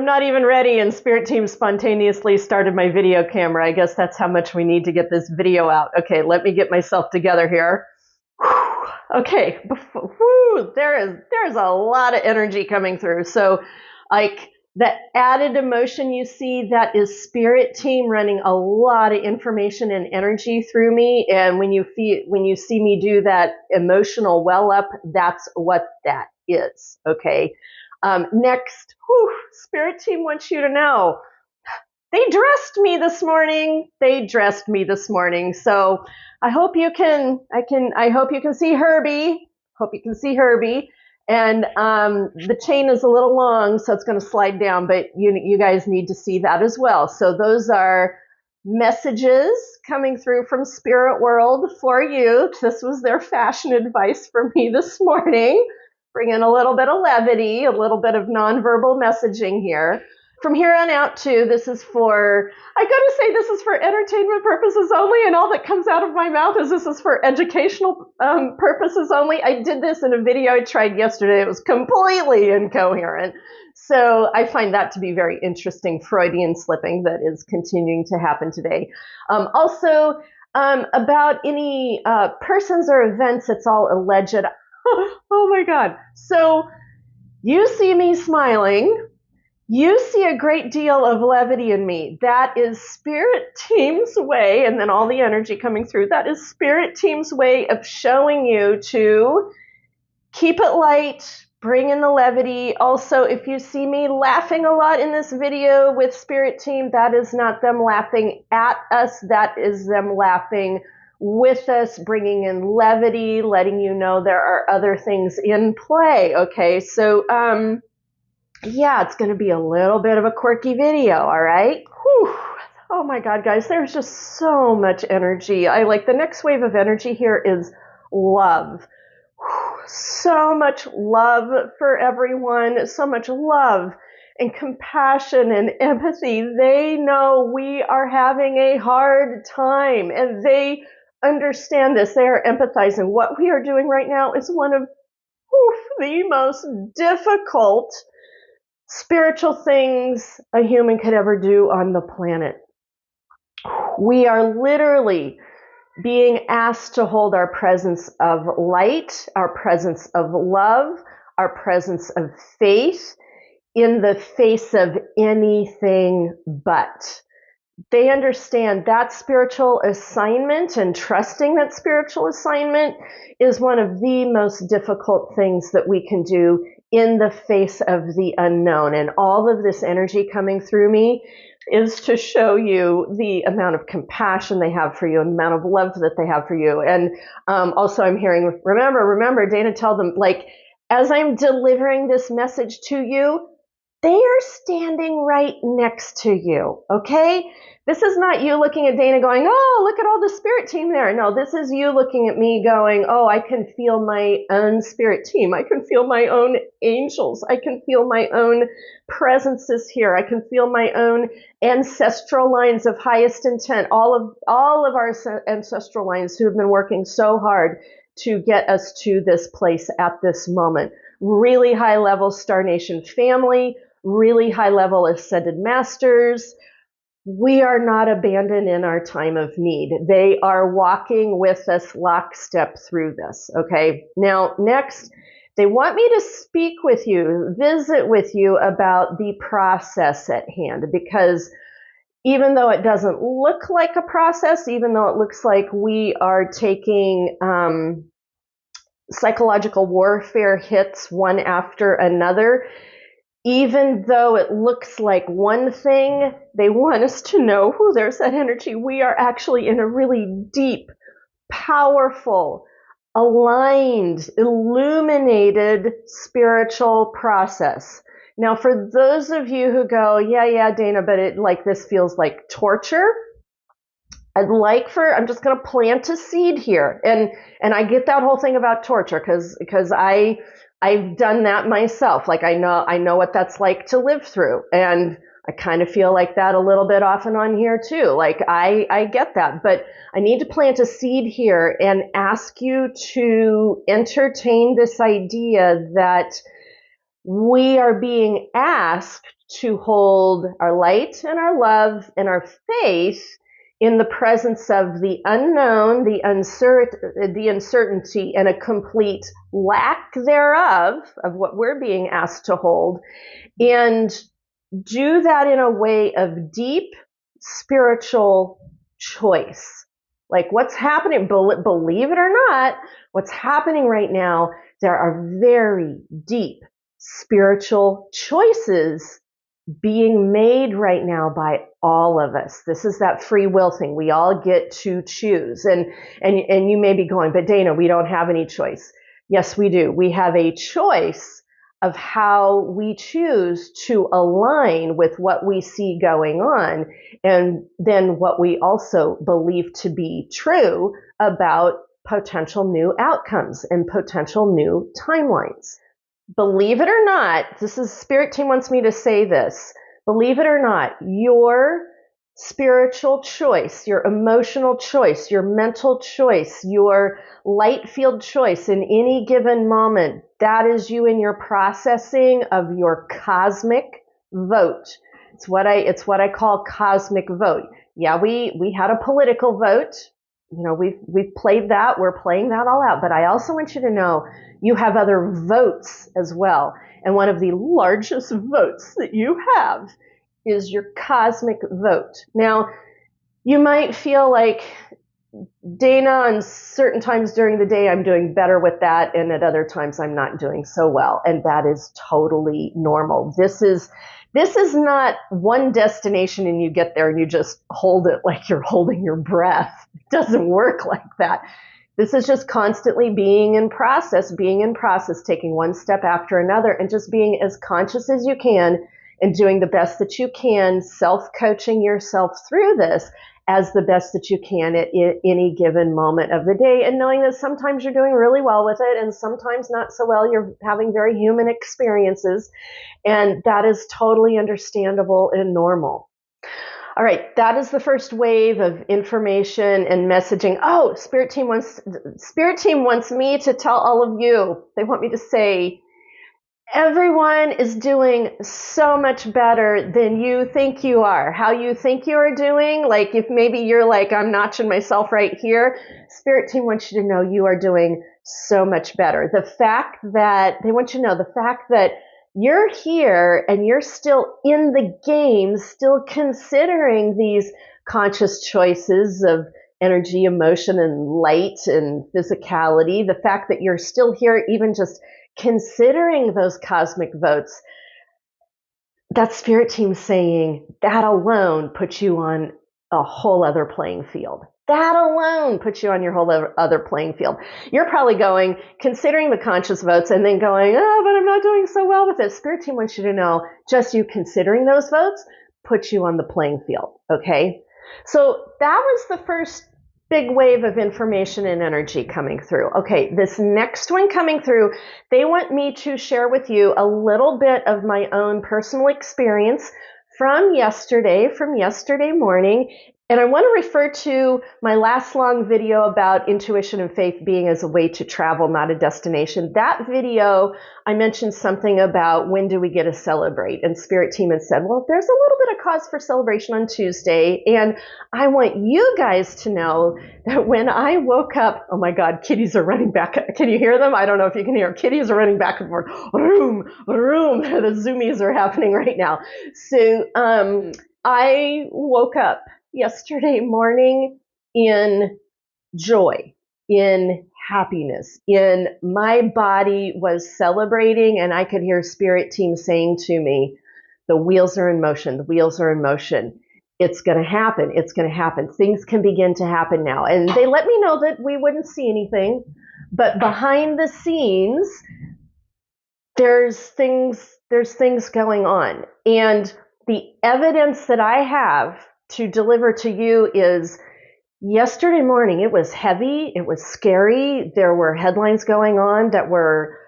I'm not even ready, and Spirit Team spontaneously started my video camera. I guess that's how much we need to get this video out. Okay, let me get myself together here. Okay, there's a lot of energy coming through. So, like that added emotion you see, that is Spirit Team running a lot of information and energy through me. And when you see me do that emotional well up, that's what that is. Okay. Next, Spirit Team wants you to know they dressed me this morning. So I hope you can see Herbie. And the chain is a little long, so it's going to slide down, but you guys need to see that as well. So those are messages coming through from Spirit World for you. This was their fashion advice for me this morning. Bring in a little bit of levity, a little bit of nonverbal messaging here. From here on out, too, this is for entertainment purposes only, and all that comes out of my mouth is this is for educational purposes only. I did this in a video I tried yesterday. It was completely incoherent. So I find that to be very interesting Freudian slipping that is continuing to happen today. Also, about any persons or events, it's all alleged. Oh my God. So you see me smiling. You see a great deal of levity in me. That is Spirit Team's way, and then all the energy coming through, that is Spirit Team's way of showing you to keep it light, bring in the levity. Also, if you see me laughing a lot in this video with Spirit Team, that is not them laughing at us. That is them laughing with us, bringing in levity, letting you know there are other things in play. Okay, so yeah, it's going to be a little bit of a quirky video, all right? Whew. Oh my God, guys, there's just so much energy. The next wave of energy here is love. Whew. So much love for everyone, so much love and compassion and empathy. They know we are having a hard time, and they understand this. They are empathizing. What we are doing right now is one of the most difficult spiritual things a human could ever do on the planet. We are literally being asked to hold our presence of light, our presence of love, our presence of faith in the face of anything but. They understand that spiritual assignment, and trusting that spiritual assignment is one of the most difficult things that we can do in the face of the unknown. And all of this energy coming through me is to show you the amount of compassion they have for you and the amount of love that they have for you. And also I'm hearing, remember, Dana, tell them, as I'm delivering this message to you, they are standing right next to you, okay? This is not you looking at Dana going, oh, look at all the Spirit Team there. No, this is you looking at me going, oh, I can feel my own Spirit Team. I can feel my own angels. I can feel my own presences here. I can feel my own ancestral lines of highest intent. All of our ancestral lines who have been working so hard to get us to this place at this moment. Really high level Star Nation family, really high level ascended masters. We are not abandoned in our time of need. They are walking with us lockstep through this. Okay. Now, next, they want me to speak with you, visit with you about the process at hand, because even though it doesn't look like a process, even though it looks like we are taking psychological warfare hits one after another, even though it looks like one thing, they want us to know, there's that energy. We are actually in a really deep, powerful, aligned, illuminated spiritual process. Now, for those of you who go, yeah, Dana, but this feels like torture, I'm just going to plant a seed here. And I get that whole thing about torture because I've done that myself. I know what that's like to live through. And I kind of feel like that a little bit off and on here too. I get that, but I need to plant a seed here and ask you to entertain this idea that we are being asked to hold our light and our love and our faith in the presence of the unknown, the uncertainty, and a complete lack thereof of what we're being asked to hold, and do that in a way of deep spiritual choice. Like what's happening, believe it or not, what's happening right now, there are very deep spiritual choices being made right now by all of us. This is that free will thing. We all get to choose. And you may be going, but Dana, we don't have any choice. Yes, we do. We have a choice of how we choose to align with what we see going on, and then what we also believe to be true about potential new outcomes and potential new timelines. Believe it or not, this is Spirit Team wants me to say this. Believe it or not, your spiritual choice, your emotional choice, your mental choice, your light field choice in any given moment, that is you in your processing of your cosmic vote. It's what I call cosmic vote. Yeah, we had a political vote. You know, we've played that. We're playing that all out. But I also want you to know you have other votes as well. And one of the largest votes that you have is your cosmic vote. Now, you might feel like, Dana, on certain times during the day, I'm doing better with that, and at other times I'm not doing so well. And that is totally normal. This is not one destination and you get there and you just hold it like you're holding your breath. It doesn't work like that. This is just constantly being in process, taking one step after another, and just being as conscious as you can and doing the best that you can, self-coaching yourself through this as the best that you can at any given moment of the day, and knowing that sometimes you're doing really well with it and sometimes not so well. You're having very human experiences, and that is totally understandable and normal. All right, that is the first wave of information and messaging. Oh, Spirit Team wants me to tell all of you. They want me to say, everyone is doing so much better than you think you are. How you think you are doing, like if maybe you're like, I'm notching myself right here, Spirit Team wants you to know you are doing so much better. The fact that you're here and you're still in the game, still considering these conscious choices of energy, emotion, and light and physicality, the fact that you're still here, even just considering those cosmic votes, that Spirit Team saying that alone puts you on a whole other playing field. That alone puts you on your whole other playing field. You're probably going, considering the conscious votes and then going, oh, but I'm not doing so well with it. Spirit Team wants you to know, just you considering those votes puts you on the playing field, okay? So that was the first big wave of information and energy coming through. Okay, this next one coming through, they want me to share with you a little bit of my own personal experience from yesterday morning. And I want to refer to my last long video about intuition and faith being as a way to travel, not a destination. That video, I mentioned something about when do we get to celebrate? And Spirit Team had said, well, there's a little bit of cause for celebration on Tuesday. And I want you guys to know that when I woke up, oh my God, kitties are running back. Can you hear them? I don't know if you can hear. Kitties are running back and forth. Vroom, vroom. The zoomies are happening right now. So I woke up yesterday morning in joy, in happiness, in my body was celebrating, and I could hear Spirit Team saying to me, the wheels are in motion, the wheels are in motion. It's going to happen. It's going to happen. Things can begin to happen now. And they let me know that we wouldn't see anything, but behind the scenes, there's things going on. And the evidence that I have to deliver to you is yesterday morning, it was heavy, it was scary. There were headlines going on that were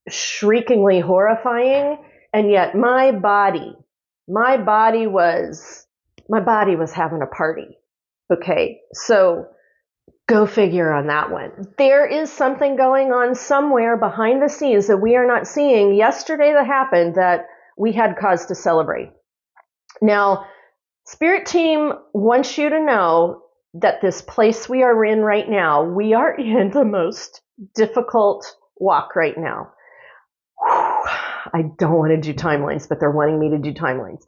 shriekingly horrifying, and yet my body was having a party. Okay, so Go figure on that one. There is something going on somewhere behind the scenes that we are not seeing yesterday that happened that we had cause to celebrate. Now, Spirit Team wants you to know that this place we are in right now, we are in the most difficult walk right now. I don't want to do timelines, but they're wanting me to do timelines.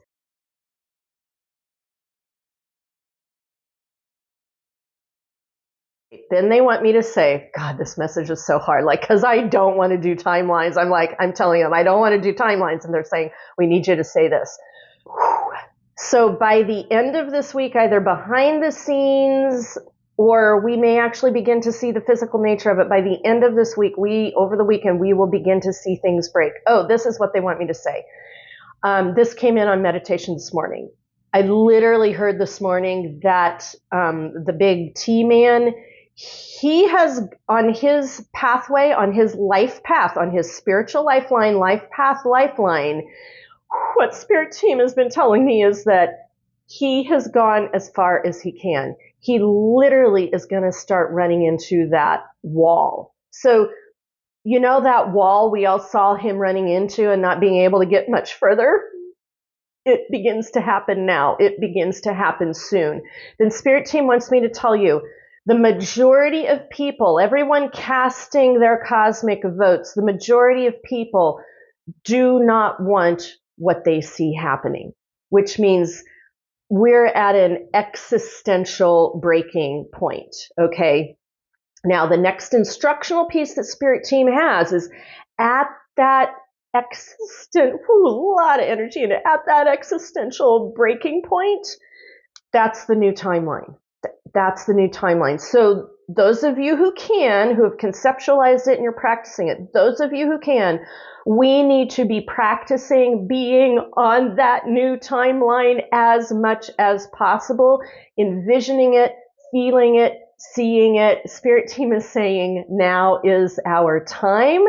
Then they want me to say, God, this message is so hard. Like, because I don't want to do timelines. I'm telling them, I don't want to do timelines. And they're saying, we need you to say this. So by the end of this week, either behind the scenes, or we may actually begin to see the physical nature of it. By the end of this week, over the weekend, we will begin to see things break. Oh, this is what they want me to say. This came in on meditation this morning. I literally heard this morning that the big T-man, he has on his pathway, on his life path, on his spiritual lifeline, what Spirit Team has been telling me is that he has gone as far as he can. He literally is going to start running into that wall. So, you know that wall we all saw him running into and not being able to get much further? It begins to happen now. It begins to happen soon. Then Spirit Team wants me to tell you, the majority of people, everyone casting their cosmic votes, the majority of people do not want what they see happening, which means we're at an existential breaking point, okay? Now, the next instructional piece that Spirit Team has is at that a lot of energy in it, at that existential breaking point, that's the new timeline. That's the new timeline. So those of you who have conceptualized it and you're practicing it, those of you who can, we need to be practicing being on that new timeline as much as possible, envisioning it, feeling it, seeing it. Spirit Team is saying now is our time.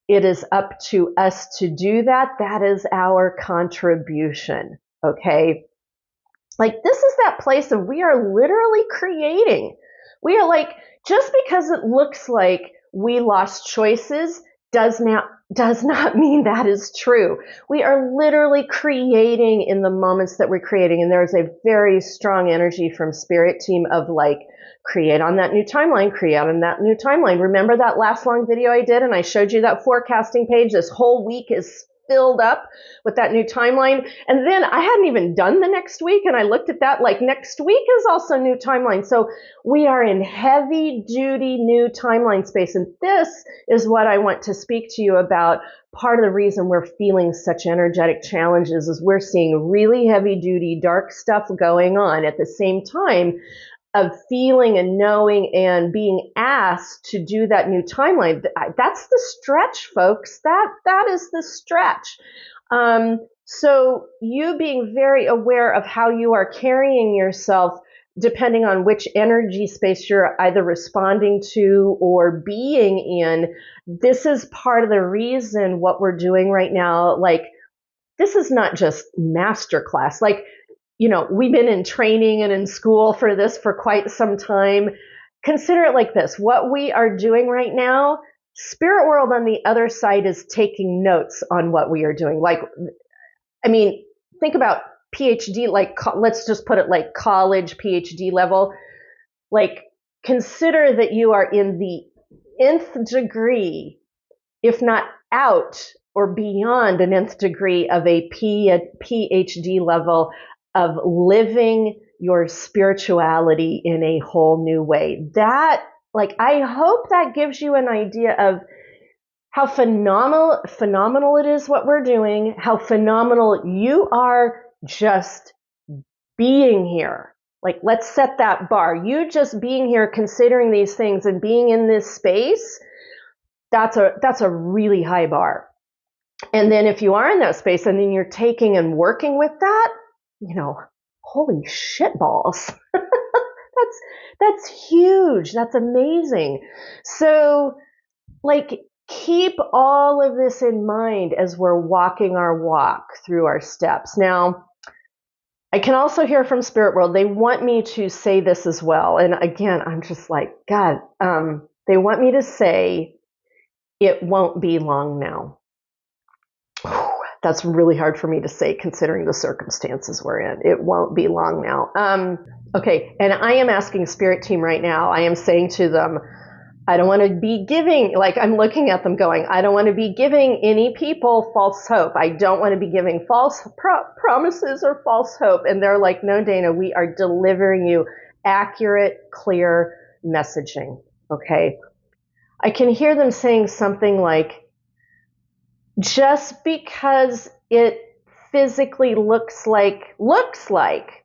It is up to us to do that. That is our contribution, okay? Like, this is that place of we are literally creating. We are like, just because it looks like we lost choices does not mean that is true. We are literally creating in the moments that we're creating. And there's a very strong energy from Spirit Team of like, create on that new timeline, create on that new timeline. Remember that last long video I did and I showed you that forecasting page? This whole week is filled up with that new timeline. And then I hadn't even done the next week. And I looked at that like next week is also new timeline. So we are in heavy duty new timeline space. And this is what I want to speak to you about. Part of the reason we're feeling such energetic challenges is we're seeing really heavy duty dark stuff going on at the same time of feeling and knowing and being asked to do that new timeline. That's the stretch, folks. That is the stretch. So you being very aware of how you are carrying yourself, depending on which energy space you're either responding to or being in, this is part of the reason what we're doing right now. Like, this is not just masterclass. Like, you know, we've been in training and in school for this for quite some time. Consider it like this. What we are doing right now, Spirit World on the other side is taking notes on what we are doing. Like, I mean, think about PhD, like, let's just put it like college PhD level. Like, consider that you are in the nth degree, if not out or beyond an nth degree of a PhD level of living your spirituality in a whole new way. That, like, I hope that gives you an idea of how phenomenal it is what we're doing, how phenomenal you are just being here. Like, let's set that bar. You just being here, considering these things and being in this space, that's a really high bar. And then if you are in that space and then you're taking and working with that, you know, holy shit balls. That's huge. That's amazing. So, like, keep all of this in mind as we're walking our walk through our steps. Now, I can also hear from spirit world. They want me to say this as well. And again, I'm just like, God, they want me to say, it won't be long now. That's really hard for me to say considering the circumstances we're in. It won't be long now. Okay, and I am asking spirit team right now, I am saying to them, I don't want to be giving, like I'm looking at them going, I don't want to be giving any people false hope. I don't want to be giving false promises or false hope. And they're like, no, Dana, we are delivering you accurate, clear messaging. Okay. I can hear them saying something like, just because it physically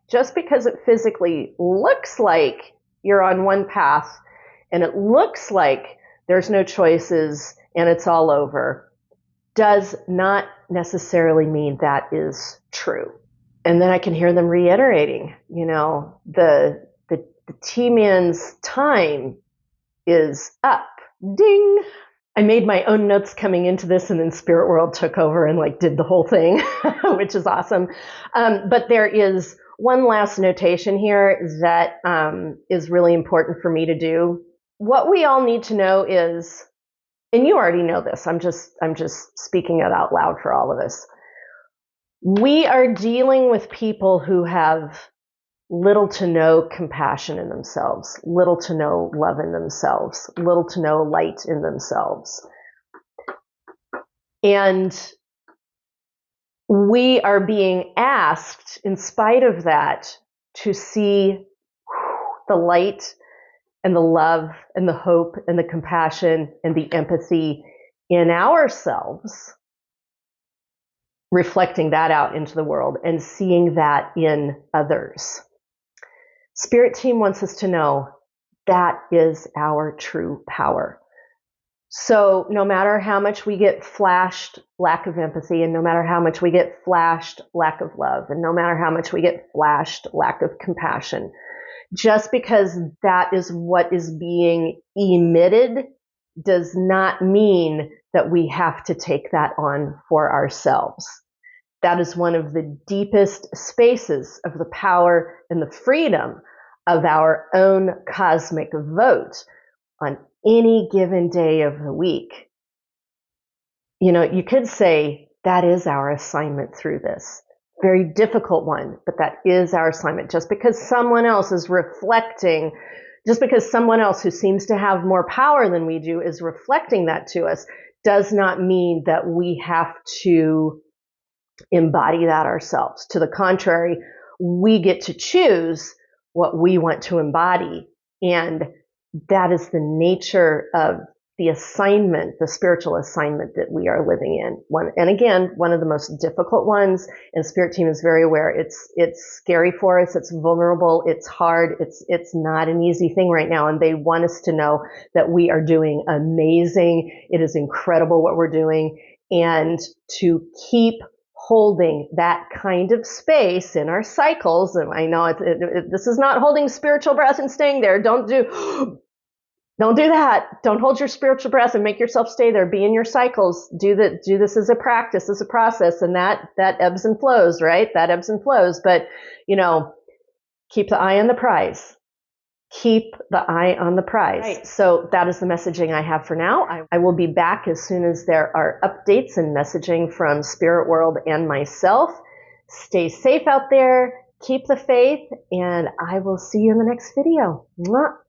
just because it physically looks like you're on one path, and it looks like there's no choices and it's all over, does not necessarily mean that is true. And then I can hear them reiterating, the T-man's time is up. Ding. I made my own notes coming into this, and then Spirit World took over and did the whole thing, which is awesome. But there is one last notation here that is really important for me to do. What we all need to know is, and you already know this, I'm just speaking it out loud for all of us. We are dealing with people who have little to no compassion in themselves, little to no love in themselves, little to no light in themselves. And we are being asked, in spite of that, to see the light and the love and the hope and the compassion and the empathy in ourselves, reflecting that out into the world and seeing that in others. Spirit team wants us to know that is our true power. So no matter how much we get flashed lack of empathy, and no matter how much we get flashed lack of love, and no matter how much we get flashed lack of compassion, just because that is what is being emitted does not mean that we have to take that on for ourselves. That is one of the deepest spaces of the power and the freedom of our own cosmic vote on any given day of the week. You could say that is our assignment through this. Very difficult one, but that is our assignment. Just because someone else is reflecting, just because someone else who seems to have more power than we do is reflecting that to us, does not mean that we have to embody that ourselves. To the contrary, we get to choose what we want to embody. And that is the nature of the assignment, the spiritual assignment that we are living in. And again, one of the most difficult ones, and Spirit Team is very aware, it's scary for us, it's vulnerable, it's hard, it's not an easy thing right now, and they want us to know that we are doing amazing. It is incredible what we're doing, and to keep holding that kind of space in our cycles. And I know this is not holding spiritual breath and staying there. Don't do that. Don't hold your spiritual breath and make yourself stay there. Be in your cycles. Do this as a practice, as a process, and that ebbs and flows, right? That ebbs and flows. But keep the eye on the prize. Keep the eye on the prize. Right. So that is the messaging I have for now. I will be back as soon as there are updates and messaging from Spirit World and myself. Stay safe out there. Keep the faith, and I will see you in the next video. Mwah.